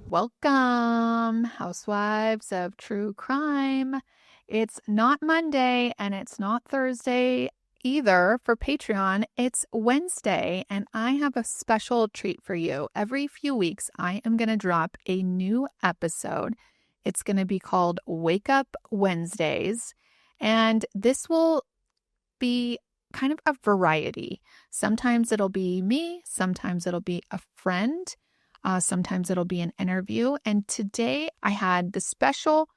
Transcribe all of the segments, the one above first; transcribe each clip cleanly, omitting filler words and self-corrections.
Welcome, Housewives of True Crime. It's not Monday and it's not Thursday either for Patreon. It's Wednesday, and I have a special treat for you. Every few weeks, I am going to drop a new episode. It's going to be called Wake Up Wednesdays, and this will be kind of a variety. Sometimes it'll be me, sometimes it'll be a friend. Sometimes it'll be an interview. And today I had the special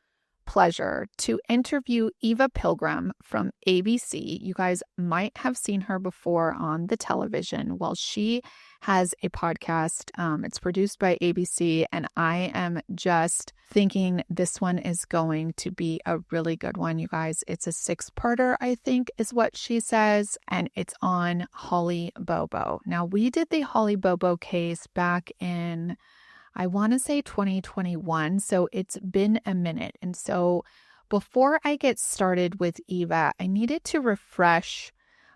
pleasure to interview Eva Pilgram from ABC. You guys might have seen her before on the television. Well, she has a podcast. It's produced by ABC, and I am just thinking this one is going to be a really good one, you guys. It's a 6-parter, I think, is what she says, and it's on Holly Bobo. Now, we did the Holly Bobo case back in, I want to say 2021, so it's been a minute. And so before I get started with Eva, I needed to refresh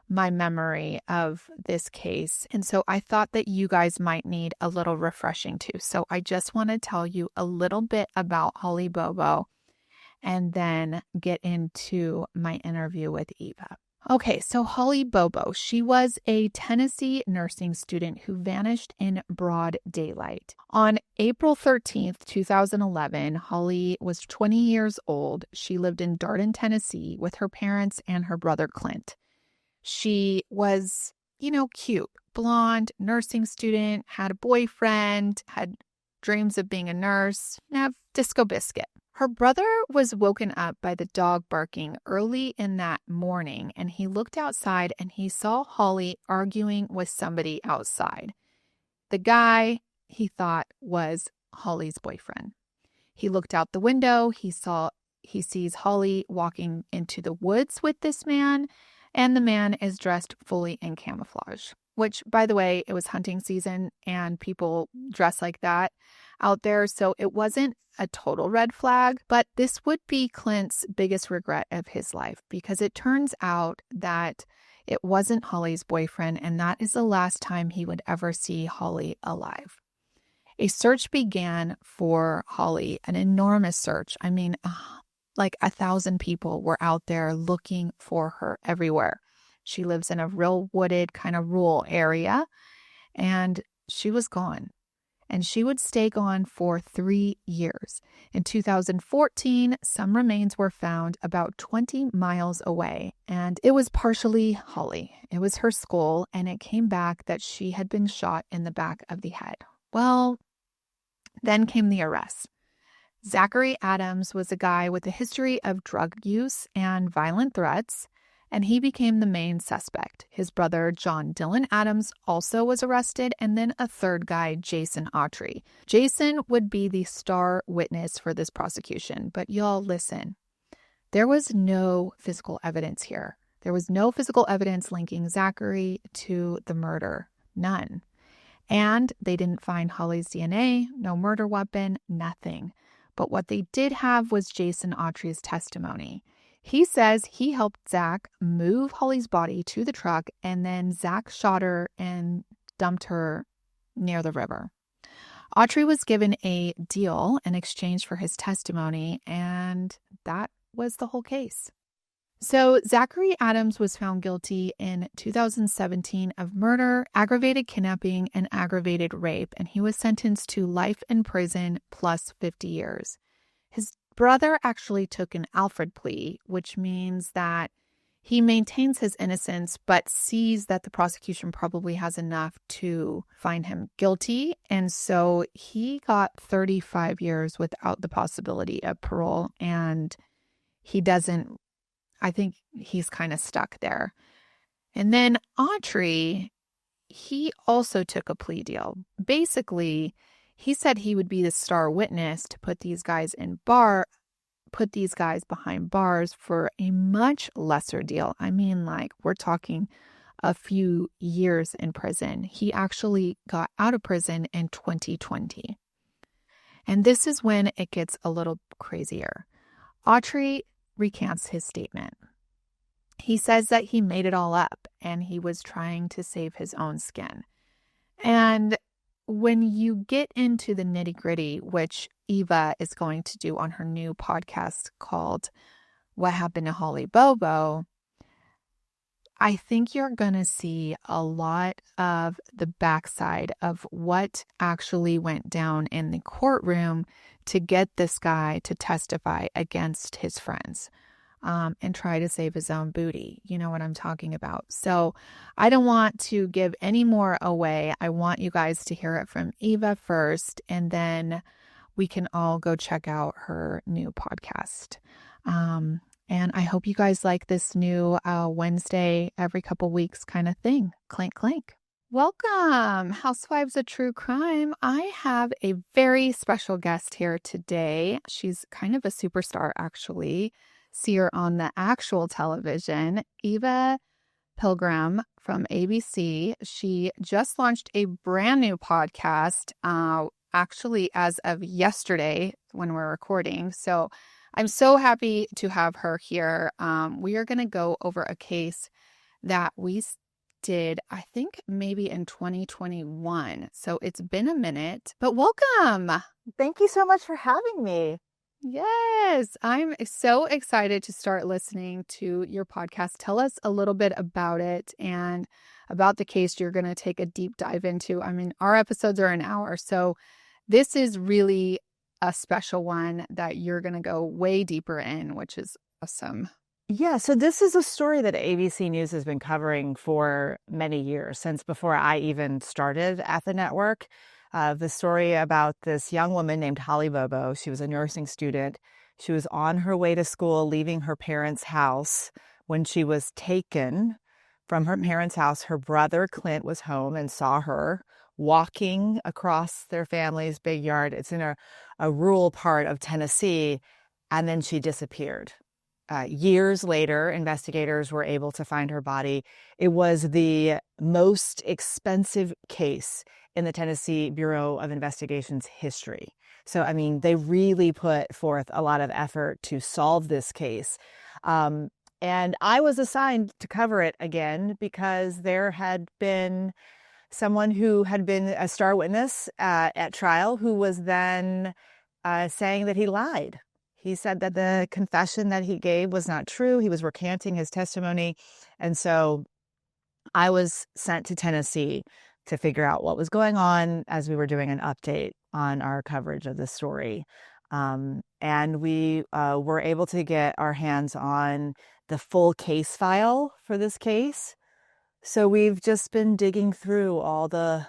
my memory of this case. And so I thought that you guys might need a little refreshing too. So I just want to tell you a little bit about Holly Bobo and then get into my interview with Eva. Okay, so Holly Bobo, she was a Tennessee nursing student who vanished in broad daylight. On April 13th, 2011, Holly was 20 years old. She lived in Darden, Tennessee with her parents and her brother Clint. She was, cute, blonde, nursing student, had a boyfriend, had dreams of being a nurse, have disco biscuit. Her brother was woken up by the dog barking early in that morning, and he looked outside and he saw Holly arguing with somebody outside. The guy, he thought, was Holly's boyfriend. He looked out the window. He sees Holly walking into the woods with this man, and the man is dressed fully in camouflage, which, by the way, it was hunting season and people dress like that out there. So it wasn't a total red flag, but this would be Clint's biggest regret of his life, because it turns out that it wasn't Holly's boyfriend, and that is the last time he would ever see Holly alive. A search began for Holly, an enormous search. I mean, like 1,000 people were out there looking for her everywhere. She lives in a real wooded kind of rural area, and she was gone. And she would stay gone for 3 years. In 2014, some remains were found about 20 miles away, and it was partially Holly. It was her skull, and it came back that she had been shot in the back of the head. Well, then came the arrest. Zachary Adams was a guy with a history of drug use and violent threats, and he became the main suspect. His brother, John Dylan Adams, also was arrested, and then a third guy, Jason Autry. Jason would be the star witness for this prosecution, but y'all listen. There was no physical evidence here. There was no physical evidence linking Zachary to the murder. None. And they didn't find Holly's DNA, no murder weapon, nothing. But what they did have was Jason Autry's testimony. He says he helped Zach move Holly's body to the truck, and then Zach shot her and dumped her near the river. Autry was given a deal in exchange for his testimony, and that was the whole case. So Zachary Adams was found guilty in 2017 of murder, aggravated kidnapping, and aggravated rape, and he was sentenced to life in prison plus 50 years. His brother actually took an Alfred plea, which means that he maintains his innocence but sees that the prosecution probably has enough to find him guilty, and so he got 35 years without the possibility of parole, and I think he's kind of stuck there. And then Autry, he also took a plea deal. Basically, he said he would be the star witness to put these guys behind bars for a much lesser deal. I mean, we're talking a few years in prison. He actually got out of prison in 2020. And this is when it gets a little crazier. Autry recants his statement. He says that he made it all up and he was trying to save his own skin. And when you get into the nitty-gritty, which Eva is going to do on her new podcast called What Happened to Holly Bobo, I think you're going to see a lot of the backside of what actually went down in the courtroom to get this guy to testify against his friends, and try to save his own booty. You know what I'm talking about. So I don't want to give any more away. I want you guys to hear it from Eva first, and then we can all go check out her new podcast. And I hope you guys like this new Wednesday, every couple weeks kind of thing. Clink, clink. Welcome, Housewives of True Crime. I have a very special guest here today. She's kind of a superstar, actually. See her on the actual television, Eva Pilgram from ABC. She just launched a brand new podcast, actually as of yesterday when we're recording. So I'm so happy to have her here. We are going to go over a case that we did, I think maybe in 2021. So it's been a minute, but welcome. Thank you so much for having me. Yes, I'm so excited to start listening to your podcast. Tell us a little bit about it and about the case you're going to take a deep dive into. I mean, our episodes are an hour, so this is really a special one that you're going to go way deeper in, which is awesome. Yeah, so this is a story that ABC News has been covering for many years, since before I even started at the network. The story about this young woman named Holly Bobo. She was a nursing student. She was on her way to school, leaving her parents' house when she was taken from her parents' house. Her brother, Clint, was home and saw her walking across their family's big yard. It's in a rural part of Tennessee, and then she disappeared. Years later, investigators were able to find her body. It was the most expensive case in the Tennessee Bureau of Investigation's history. So, I mean, they really put forth a lot of effort to solve this case. And I was assigned to cover it again because there had been someone who had been a star witness at trial who was then saying that he lied. He said that the confession that he gave was not true. He was recanting his testimony. And so I was sent to Tennessee to figure out what was going on as we were doing an update on our coverage of this story. And we were able to get our hands on the full case file for this case. So we've just been digging through all the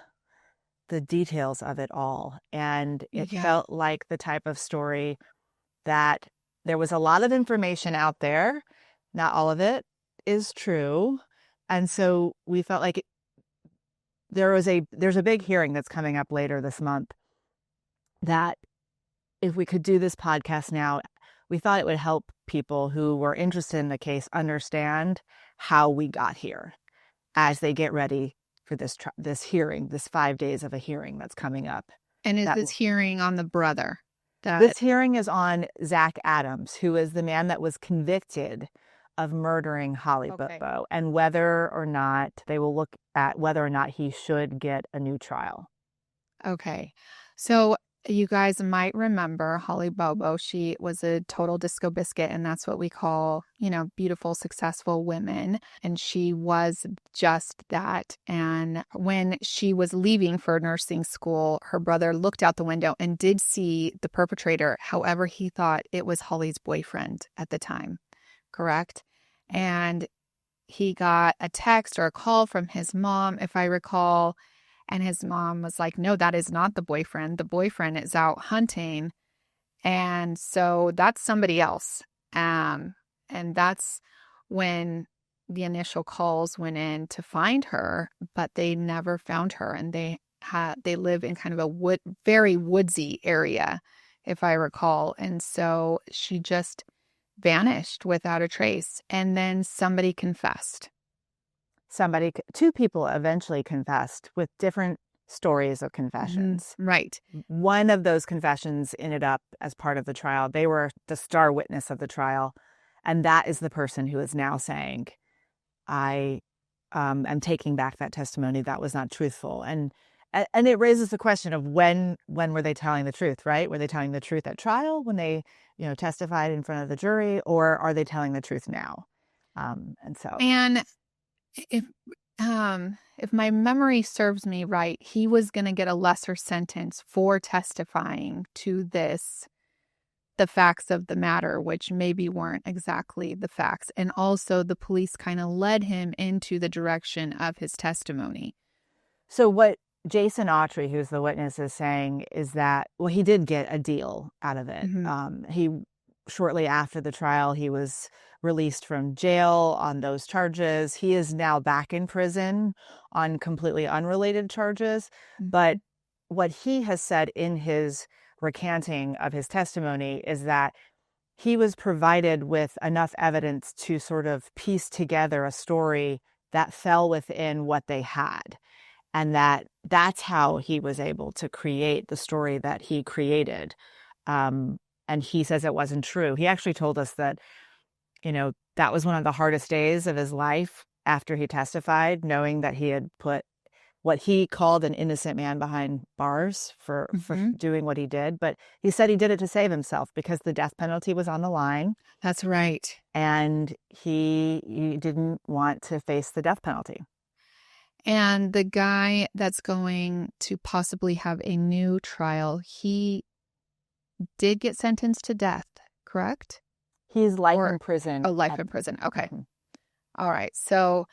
details of it all. And it felt like the type of story that there was a lot of information out there. Not all of it is true. And so we felt like there's a big hearing that's coming up later this month, that if we could do this podcast now, we thought it would help people who were interested in the case understand how we got here as they get ready for this hearing, this 5 days of a hearing that's coming up. And is this hearing on the brother? This hearing is on Zach Adams, who is the man that was convicted of murdering Holly Bobo, and whether or not they will look at whether or not he should get a new trial. Okay. So you guys might remember Holly Bobo. She was a total disco biscuit, and that's what we call, beautiful, successful women. And she was just that. And when she was leaving for nursing school, her brother looked out the window and did see the perpetrator. However, he thought it was Holly's boyfriend at the time. Correct? And he got a text or a call from his mom, if I recall. And his mom was like, no, that is not the boyfriend. The boyfriend is out hunting. And so that's somebody else. And that's when the initial calls went in to find her, but they never found her. And they live in kind of a very woodsy area, if I recall. And so she just vanished without a trace. And then somebody confessed. Two people eventually confessed with different stories of confessions. Right. One of those confessions ended up as part of the trial. They were the star witness of the trial. And that is the person who is now saying, I am taking back that testimony. That was not truthful. And And it raises the question of when were they telling the truth, right? Were they telling the truth at trial when they, testified in front of the jury, or are they telling the truth now? And so, And if if my memory serves me right, he was going to get a lesser sentence for testifying to the facts of the matter, which maybe weren't exactly the facts. And also the police kind of led him into the direction of his testimony. so what Jason Autry, who's the witness, is saying is that, well, he did get a deal out of it. Mm-hmm. He shortly after the trial, he was released from jail on those charges. He is now back in prison on completely unrelated charges. But what he has said in his recanting of his testimony is that he was provided with enough evidence to sort of piece together a story that fell within what they had. And that's how he was able to create the story that he created. And he says it wasn't true. He actually told us that, that was one of the hardest days of his life after he testified, knowing that he had put what he called an innocent man behind bars for doing what he did. But he said he did it to save himself because the death penalty was on the line. That's right. And he didn't want to face the death penalty. And the guy that's going to possibly have a new trial, he did get sentenced to death, correct? He's life in prison. Oh, life in prison. Okay. All right. So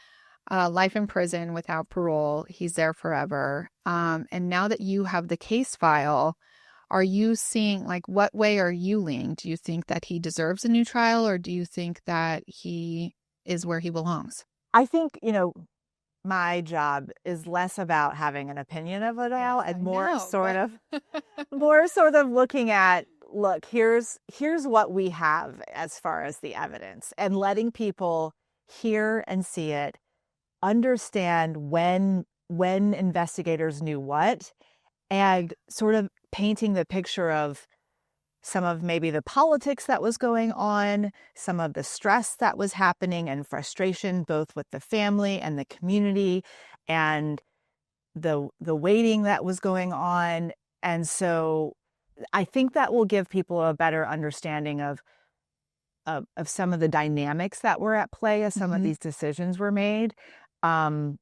life in prison without parole. He's there forever. And now that you have the case file, are you seeing, like, what way are you leaning? Do you think that he deserves a new trial, or do you think that he is where he belongs? I think, my job is less about having an opinion of it all and more sort of looking at, look, here's what we have as far as the evidence, and letting people hear and see it, understand when investigators knew what, and sort of painting the picture of some of maybe the politics that was going on, some of the stress that was happening and frustration, both with the family and the community, and the waiting that was going on. And so I think that will give people a better understanding of some of the dynamics that were at play as some of these decisions were made. And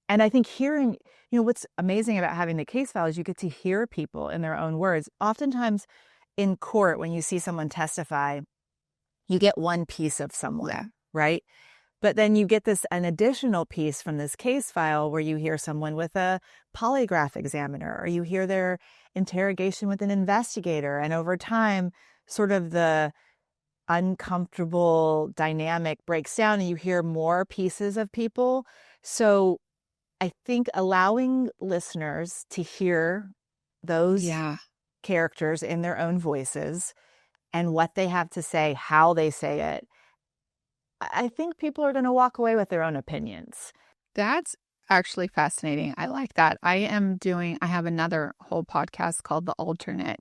I think hearing, what's amazing about having the case file is you get to hear people in their own words. Oftentimes in court, when you see someone testify, you get one piece of someone, right? But then you get an additional piece from this case file where you hear someone with a polygraph examiner, or you hear their interrogation with an investigator. And over time, sort of the uncomfortable dynamic breaks down and you hear more pieces of people. So I think allowing listeners to hear those characters in their own voices and what they have to say, how they say it, I think people are going to walk away with their own opinions. That's actually fascinating. I like that. I have another whole podcast called The Alternate,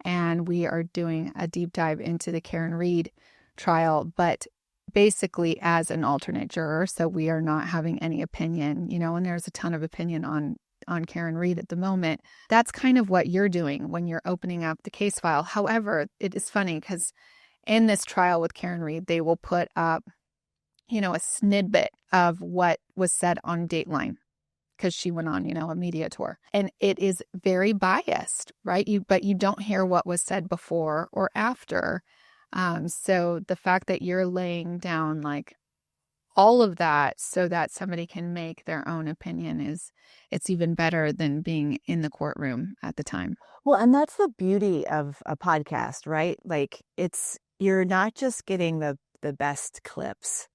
and we are doing a deep dive into the Karen Read trial, but basically as an alternate juror. So we are not having any opinion, and there's a ton of opinion on Karen Read at the moment. That's kind of what you're doing when you're opening up the case file. However, it is funny because in this trial with Karen Read, they will put up, a snippet of what was said on Dateline because she went on, a media tour. And it is very biased, right? But you don't hear what was said before or after. So the fact that you're laying down like all of that so that somebody can make their own opinion it's even better than being in the courtroom at the time. Well, and that's the beauty of a podcast, right? Like you're not just getting the best clips,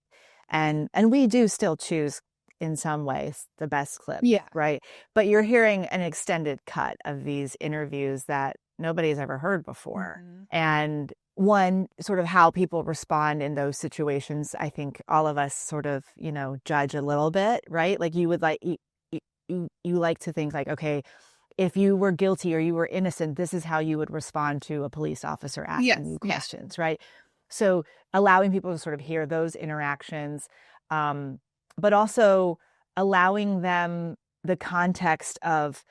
and we do still choose in some ways the best clips, right? But you're hearing an extended cut of these interviews that nobody's ever heard before. And one, sort of how people respond in those situations, I think all of us sort of, judge a little bit, right? Like you would you like to think like, okay, if you were guilty or you were innocent, this is how you would respond to a police officer asking you questions, right? So allowing people to sort of hear those interactions, but also allowing them the context of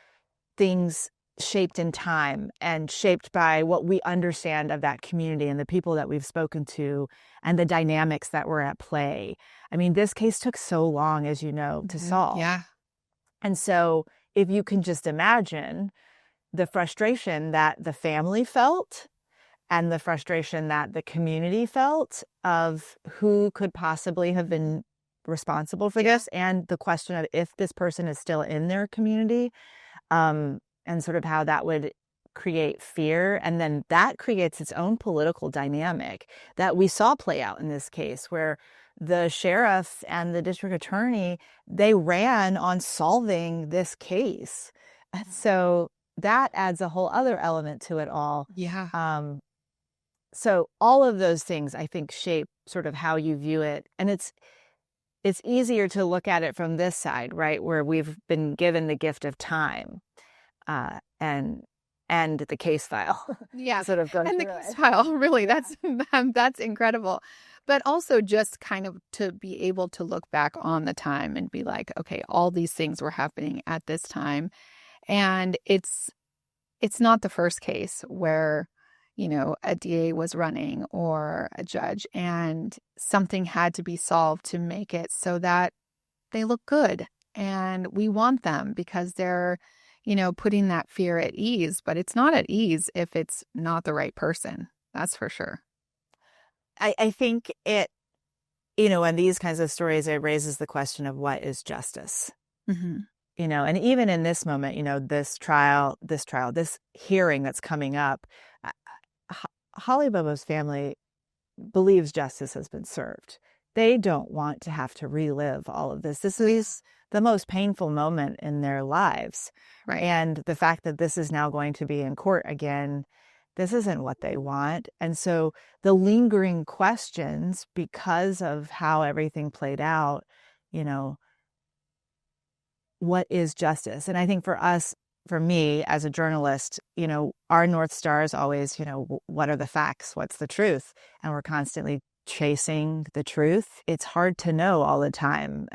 things shaped in time and shaped by what we understand of that community and the people that we've spoken to and the dynamics that were at play. I mean, this case took so long, as you know, to solve. Yeah. And so if you can just imagine the frustration that the family felt and the frustration that the community felt of who could possibly have been responsible for this, and the question of if this person is still in their community, and sort of how that would create fear. And then that creates its own political dynamic that we saw play out in this case, where the sheriff and the district attorney, they ran on solving this case. And so that adds a whole other element to it all. Yeah. So all of those things, I think, shape sort of how you view it. And it's easier to look at it from this side, right, where we've been given the gift of time, and the case file. Yeah. Sort of And the case file, really, that's incredible. But also just kind of to be able to look back on the time and be like, okay, all these things were happening at this time. And it's not the first case where, a DA was running or a judge and something had to be solved to make it so that they look good. And we want them because they're, putting that fear at ease. But it's not at ease if it's not the right person. That's for sure. I think it, in these kinds of stories, it raises the question of what is justice. Mm-hmm. And even in this moment, this hearing that's coming up, Holly Bobo's family believes justice has been served. They don't want to have to relive all of this. This is the most painful moment in their lives. Right. And the fact that this is now going to be in court again, this isn't what they want. And so the lingering questions, because of how everything played out, what is justice? And I think for me as a journalist, our North Star is always, what are the facts? What's the truth? And we're constantly chasing the truth. It's hard to know all the time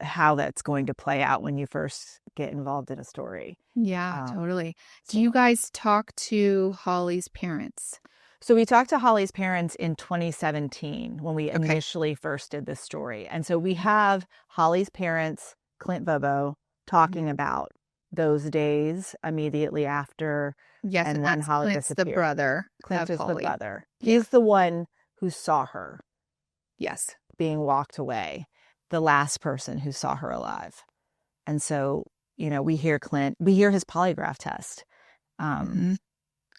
how that's going to play out when you first get involved in a story. Yeah, totally. Do you guys talk to Holly's parents? So we talked to Holly's parents in 2017 when we initially first did this story. And so we have Holly's parents, Clink Bobo, talking about those days immediately after. Yes, and when Holly Clint's disappeared. the brother. Clint is Holly. the brother. He's the one who saw her. Yes. Being walked away, the last person who saw her alive. And so, we hear his polygraph test, and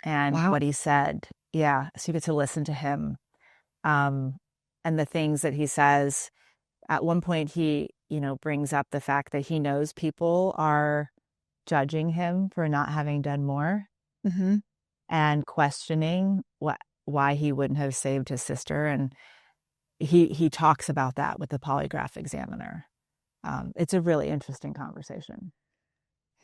what he said. Yeah. So you get to listen to him, and the things that he says. At one point, he, brings up the fact that he knows people are judging him for not having done more, and questioning why he wouldn't have saved his sister. And he talks about that with the polygraph examiner. It's a really interesting conversation.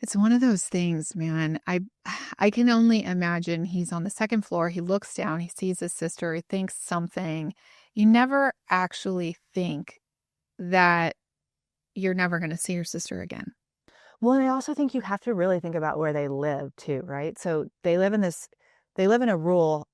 It's one of those things, man. I can only imagine he's on the second floor. He looks down, he sees his sister, he thinks something. You never actually think that you're never going to see your sister again. Well, and I also think you have to really think about where they live too, right? So they live in a rural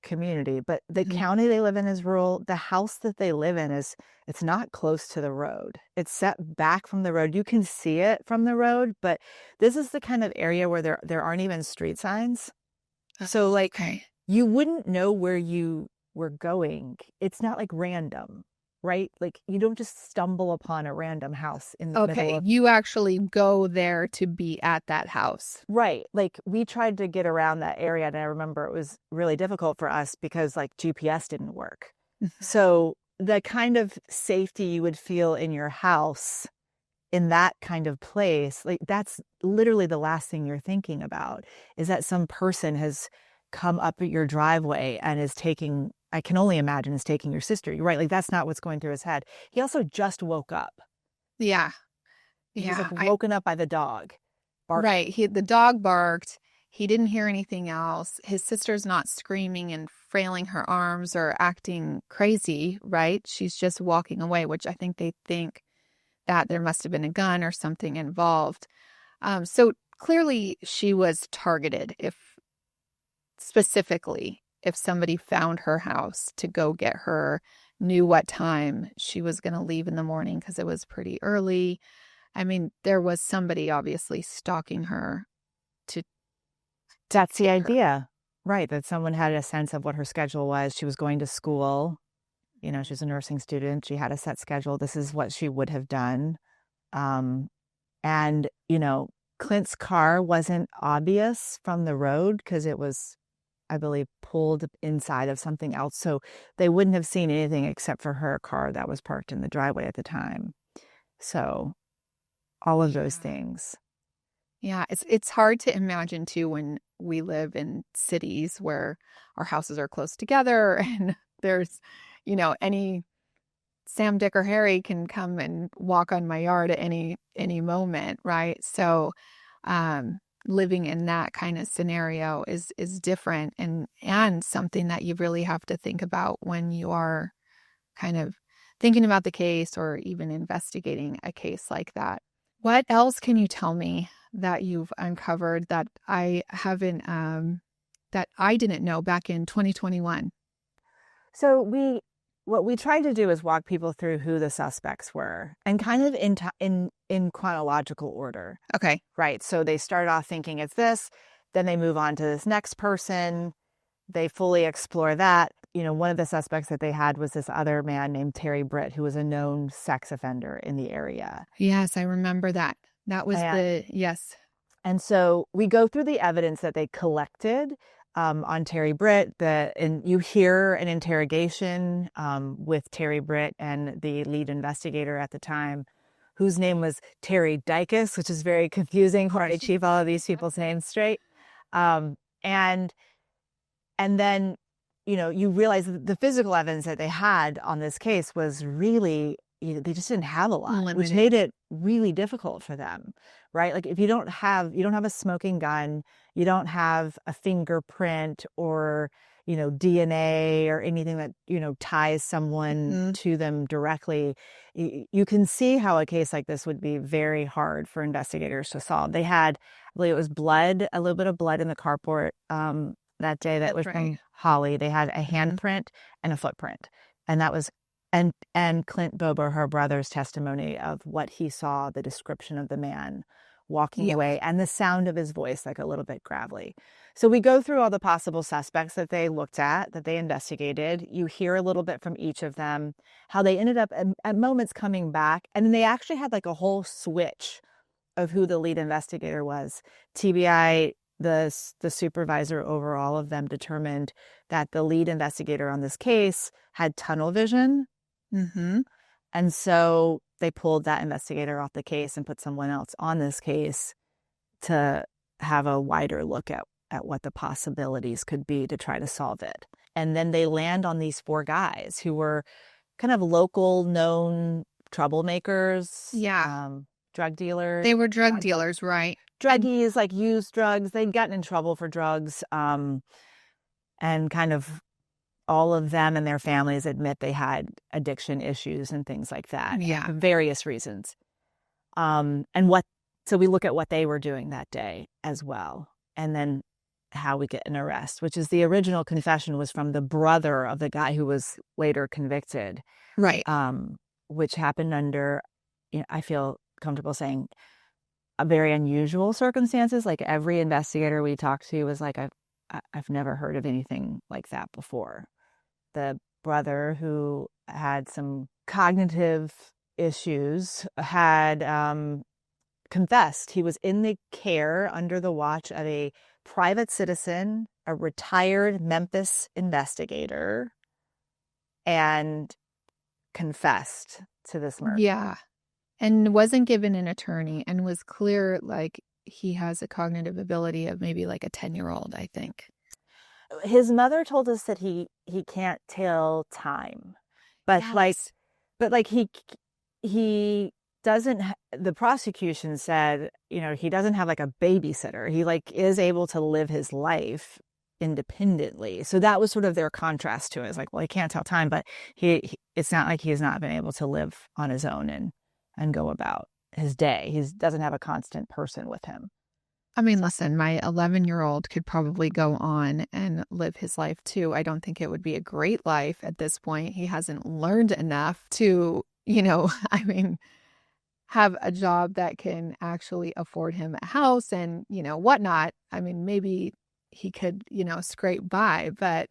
community, but the county they live in is rural. The house that they live in it's not close to the road. It's set back from the road. You can see it from the road, but this is the kind of area where there aren't even street signs. So you wouldn't know where you were going. It's not like random, right? Like you don't just stumble upon a random house in the middle of... You actually go there to be at that house. Right. Like we tried to get around that area, and I remember it was really difficult for us because GPS didn't work. So the kind of safety you would feel in your house in that kind of place, like that's literally the last thing you're thinking about, is that some person has come up at your driveway and is taking... I can only imagine is taking your sister. You're right. Like that's not what's going through his head. He also just woke up. Yeah. He's woken up by the dog. Right. The dog barked. He didn't hear anything else. His sister's not screaming and frailing her arms or acting crazy, right? She's just walking away, which I think they think that there must have been a gun or something involved. So clearly she was targeted specifically if somebody found her house to go get her, knew what time she was going to leave in the morning because it was pretty early. I mean, there was somebody obviously stalking her to That's the get her. idea, right? That someone had a sense of what her schedule was. She was going to school. She's a nursing student. She had a set schedule. This is what she would have done. Um, and, Clint's car wasn't obvious from the road because it was, I believe, pulled inside of something else. So they wouldn't have seen anything except for her car that was parked in the driveway at the time. So all of those things. Yeah, it's hard to imagine too when we live in cities where our houses are close together and there's, any Sam, Dick, or Harry can come and walk on my yard at any moment, right? So, living in that kind of scenario is different and something that you really have to think about when you are kind of thinking about the case or even investigating a case like that. What else can you tell me that you've uncovered that I haven't that I didn't know back in 2021? So what we tried to do is walk people through who the suspects were and kind of in chronological order. Okay. Right. So they start off thinking it's this, then they move on to this next person. They fully explore that. One of the suspects that they had was this other man named Terry Britt, who was a known sex offender in the area. Yes, I remember that. That was yes. And so we go through the evidence that they collected on Terry Britt. And you hear an interrogation with Terry Britt and the lead investigator at the time, whose name was Terry Dykes, which is very confusing. Hard to keep all of these people's names straight. And then, you realize that the physical evidence that they had on this case was really, they just didn't have a lot, Limited. Which made it really difficult for them, right? Like if you don't have a smoking gun, you don't have a fingerprint or, DNA or anything that, ties someone to them directly, you can see how a case like this would be very hard for investigators to solve. They had, I believe it was a little bit of blood in the carport that day that was from Holly. They had a handprint and a footprint. And that was and Clint Bobo, her brother's testimony of what he saw, the description of the man walking away and the sound of his voice, like a little bit gravelly. So we go through all the possible suspects that they looked at, that they investigated. You hear a little bit from each of them, how they ended up at moments coming back. And then they actually had like a whole switch of who the lead investigator was. TBI, the supervisor over all of them, determined that the lead investigator on this case had tunnel vision. And so they pulled that investigator off the case and put someone else on this case to have a wider look at what the possibilities could be to try to solve it. And then they land on these 4 guys who were kind of local known troublemakers. Drug dealers. They were drug dealers, right? Druggies, like used drugs. They'd gotten in trouble for drugs. And kind of all of them and their families admit they had addiction issues and things like that. Yeah. For various reasons. So we look at what they were doing that day as well. And then how we get an arrest, which is the original confession was from the brother of the guy who was later convicted. Right. Which happened under, I feel comfortable saying, a very unusual circumstances. Like every investigator we talked to was like, I've never heard of anything like that before. The brother, who had some cognitive issues, had confessed. He was in the care under the watch of a private citizen, a retired Memphis investigator, and confessed to this murder. Yeah. And wasn't given an attorney and was clear like he has a cognitive ability of maybe like a 10-year-old, I think. His mother told us that he can't tell time, but he doesn't. The prosecution said, he doesn't have like a babysitter. He like is able to live his life independently. So that was sort of their contrast to it. It's like, well, he can't tell time, but it's not like he has not been able to live on his own and go about his day. He doesn't have a constant person with him. I mean, listen, my 11-year-old could probably go on and live his life too. I don't think it would be a great life at this point. He hasn't learned enough to, I mean, have a job that can actually afford him a house and, whatnot. I mean, maybe he could, scrape by, but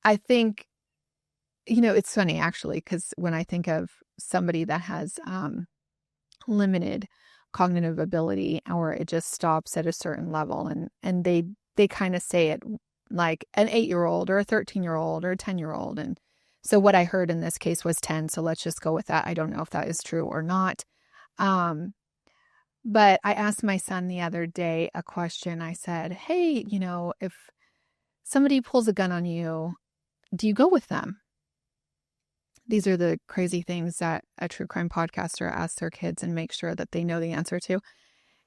I think, it's funny actually, because when I think of somebody that has limited cognitive ability, or it just stops at a certain level, and they kind of say it like an 8-year-old or a 13-year-old or a 10-year-old. And so what I heard in this case was 10. So let's just go with that. I don't know if that is true or not. But I asked my son the other day a question. I said, hey, if somebody pulls a gun on you, do you go with them? These are the crazy things that a true crime podcaster asks their kids and makes sure that they know the answer to.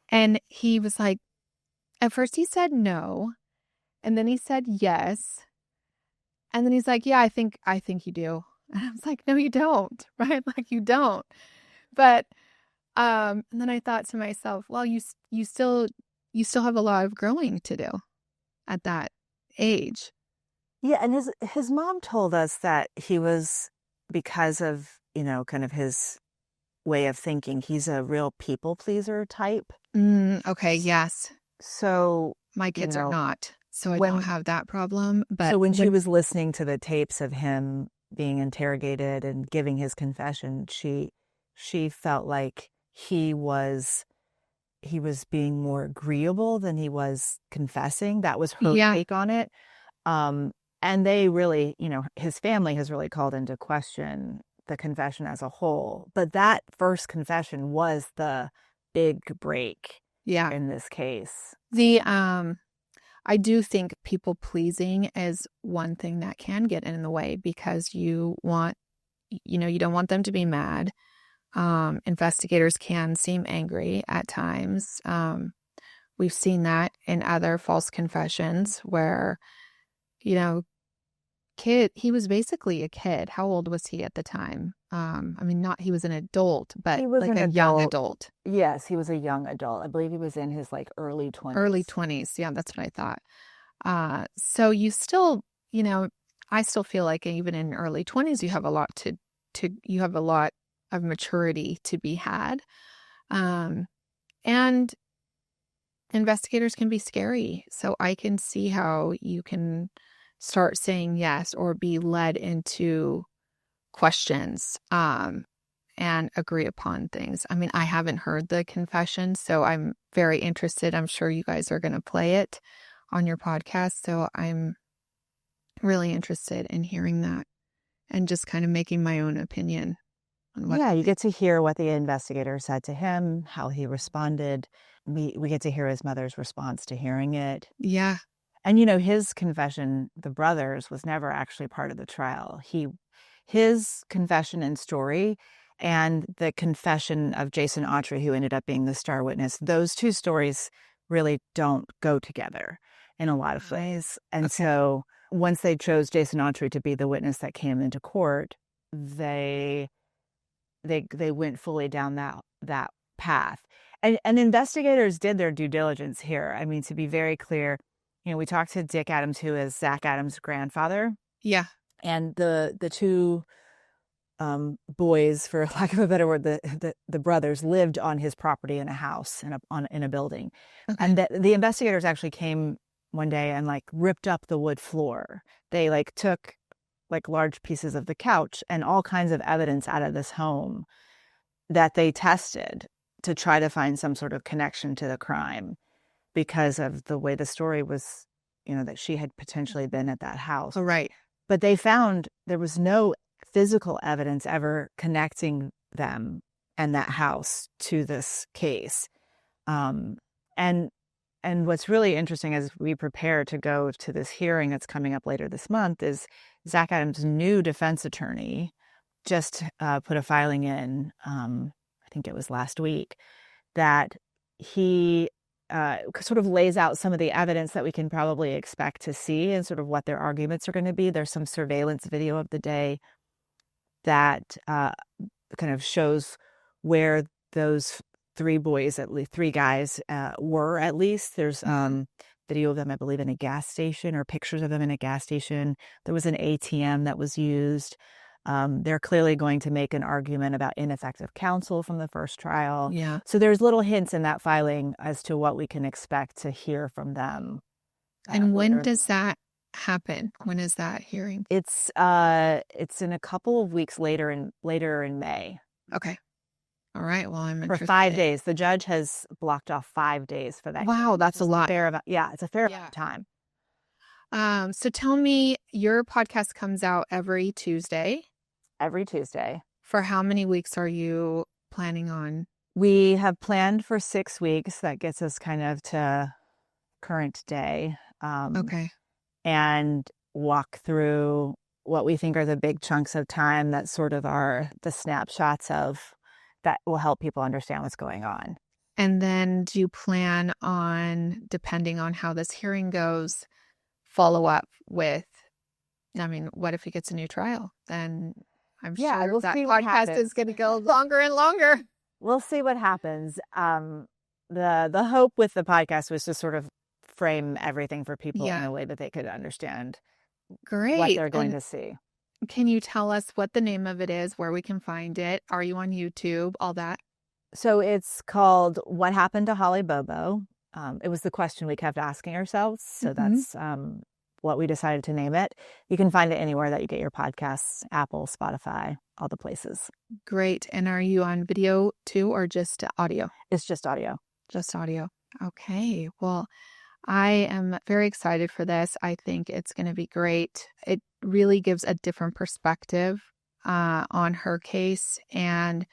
And he was like, at first he said no. And then he said yes. And then he's like, yeah, I think you do. And I was like, no, you don't, right? Like, you don't. But, and then I thought to myself, well, you still have a lot of growing to do at that age. Yeah. And his mom told us that he was, because of, kind of his way of thinking, he's a real people pleaser type. Okay. Yes. So my kids are not. So I don't have that problem. But so when she was listening to the tapes of him being interrogated and giving his confession, she felt like he was being more agreeable than he was confessing. That was her take on it. And they really, his family has really called into question the confession as a whole. But that first confession was the big break in this case. I do think people pleasing is one thing that can get in the way, because you don't want them to be mad. Investigators can seem angry at times. We've seen that in other false confessions where, he was basically a kid. How old was he at the time? I mean, he was an adult, but he was like a young adult. Yes, he was a young adult. I believe he was in his early 20s. Early 20s. Yeah, that's what I thought. So you still, I still feel like even in early 20s, you have a lot you have a lot of maturity to be had. And investigators can be scary. So I can see how you can start saying yes or be led into questions and agree upon things. I mean, I haven't heard the confession, so I'm very interested. I'm sure you guys are going to play it on your podcast. So I'm really interested in hearing that and just kind of making my own opinion. Yeah, you get to hear what the investigator said to him, how he responded. We get to hear his mother's response to hearing it. Yeah. And, his confession, the brothers, was never actually part of the trial. His confession and story and the confession of Jason Autry, who ended up being the star witness, those two stories really don't go together in a lot of ways. And so once they chose Jason Autry to be the witness that came into court, they went fully down that path. And investigators did their due diligence here. I mean, to be very clear, we talked to Dick Adams, who is Zach Adams' grandfather. Yeah. And the two boys, for lack of a better word, the brothers lived on his property in a house in a building. Okay. And the investigators actually came one day and ripped up the wood floor. They took large pieces of the couch and all kinds of evidence out of this home that they tested to try to find some sort of connection to the crime because of the way the story was, that she had potentially been at that house. Oh, right. But they found there was no physical evidence ever connecting them and that house to this case. And what's really interesting as we prepare to go to this hearing that's coming up later this month is Zach Adams' new defense attorney just put a filing in, I think it was last week, that he sort of lays out some of the evidence that we can probably expect to see and sort of what their arguments are going to be. There's some surveillance video of the day that kind of shows where those three boys, at least three guys, were at least. There's video of them, I believe, in a gas station, or pictures of them in a gas station. There was an ATM that was used. They're clearly going to make an argument about ineffective counsel from the first trial. Yeah. So there's little hints in that filing as to what we can expect to hear from them. And when does that happen? When is that hearing? It's in a couple of weeks later in May. Okay. All right. Well, I'm interested. For 5 days. The judge has blocked off 5 days for that. Wow, that's a lot. It's a fair amount of time. So tell me, your podcast comes out every Tuesday. Every Tuesday. For how many weeks are you planning on? We have planned for 6 weeks. That gets us kind of to current day. Okay. And walk through what we think are the big chunks of time that sort of are the snapshots of that will help people understand what's going on. And then do you plan on, depending on how this hearing goes, follow up with, I mean, what if he gets a new trial? Then I'm sure we'll that see what podcast happens. is going to go longer and longer. We'll see what happens. The hope with the podcast was to sort of frame everything for people in a way that they could understand what they're going to see. Can you tell us what the name of it is, where we can find it? Are you on YouTube? All that? So it's called What Happened to Holly Bobo? It was the question we kept asking ourselves. So that's what we decided to name it. You can find it anywhere that you get your podcasts, Apple, Spotify, all the places. Great. And are you on video too, or just audio? It's just audio. Just audio. Okay. Well, I am very excited for this. I think it's going to be great. It really gives a different perspective on her case and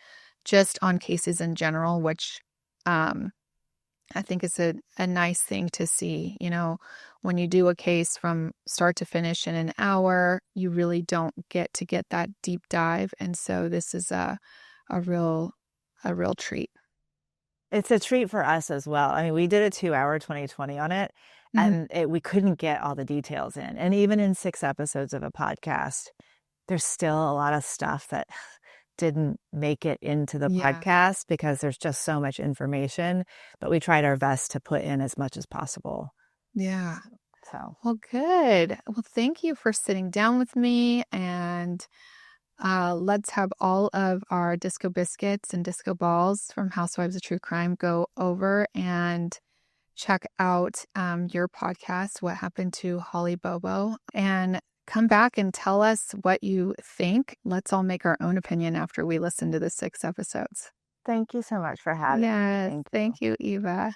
just on cases in general, which I think is a nice thing to see. You know, when you do a case from start to finish in an hour, you really don't get that deep dive. And so this is a real treat. It's a treat for us as well. I mean, we did a 2-hour 2020 on it, and we couldn't get all the details in. And even in 6 episodes of a podcast, there's still a lot of stuff that didn't make it into the podcast because there's just so much information. But we tried our best to put in as much as possible. Yeah. So, well, good. Well, thank you for sitting down with me, and let's have all of our disco biscuits and disco balls from Housewives of True Crime go over and check out your podcast, What Happened to Holly Bobo, and come back and tell us what you think. Let's all make our own opinion after we listen to the 6 episodes. thank you so much for having me. Yes, thank you, Eva.